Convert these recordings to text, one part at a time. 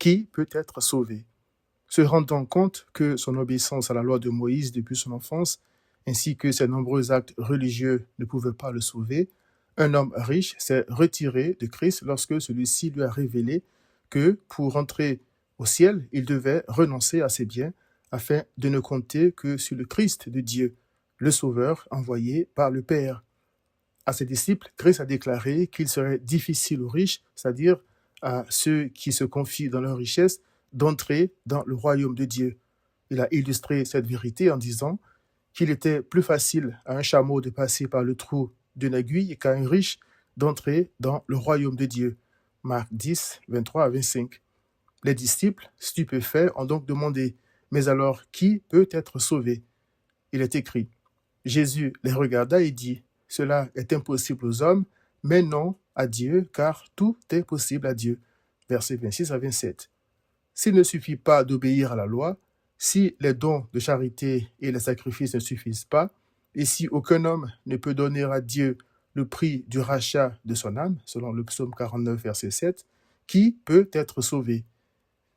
qui peut être sauvé. Se rendant compte que son obéissance à la loi de Moïse depuis son enfance, ainsi que ses nombreux actes religieux ne pouvaient pas le sauver, un homme riche s'est retiré de Christ lorsque celui-ci lui a révélé que pour entrer au ciel, il devait renoncer à ses biens afin de ne compter que sur le Christ de Dieu, le Sauveur envoyé par le Père. À ses disciples, Christ a déclaré qu'il serait difficile aux riches, c'est-à-dire à ceux qui se confient dans leur richesse, d'entrer dans le royaume de Dieu. Il a illustré cette vérité en disant qu'il était plus facile à un chameau de passer par le trou d'une aiguille qu'à un riche d'entrer dans le royaume de Dieu. Marc 10, 23 à 25. Les disciples, stupéfaits, ont donc demandé « Mais alors, qui peut être sauvé ?» Il est écrit. Jésus les regarda et dit « Cela est impossible aux hommes, mais non à Dieu, car tout est possible à Dieu. » Versets 26 à 27. S'il ne suffit pas d'obéir à la loi, si les dons de charité et les sacrifices ne suffisent pas, et si aucun homme ne peut donner à Dieu le prix du rachat de son âme, selon le psaume 49, verset 7, qui peut être sauvé?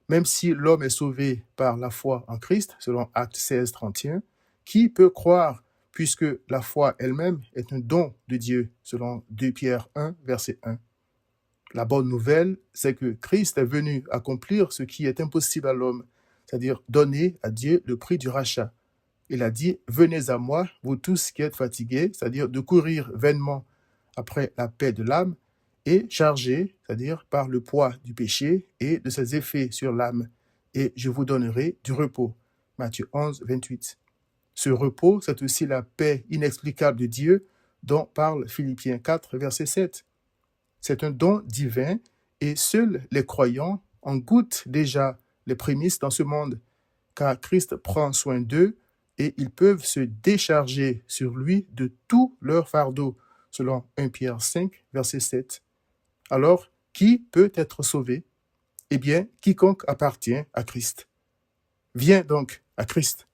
Même si l'homme est sauvé par la foi en Christ, selon Actes 16, 31, qui peut croire puisque la foi elle-même est un don de Dieu, selon 2 Pierre 1, verset 1. La bonne nouvelle, c'est que Christ est venu accomplir ce qui est impossible à l'homme, c'est-à-dire donner à Dieu le prix du rachat. Il a dit « Venez à moi, vous tous qui êtes fatigués », c'est-à-dire de courir vainement après la paix de l'âme, et chargés, c'est-à-dire par le poids du péché et de ses effets sur l'âme, et je vous donnerai du repos. Matthieu 11, 28. Ce repos, c'est aussi la paix inexplicable de Dieu dont parle Philippiens 4, verset 7. C'est un don divin et seuls les croyants en goûtent déjà les prémices dans ce monde, car Christ prend soin d'eux et ils peuvent se décharger sur lui de tout leur fardeau, selon 1 Pierre 5, verset 7. Alors, qui peut être sauvé? Eh bien, quiconque appartient à Christ. Viens donc à Christ.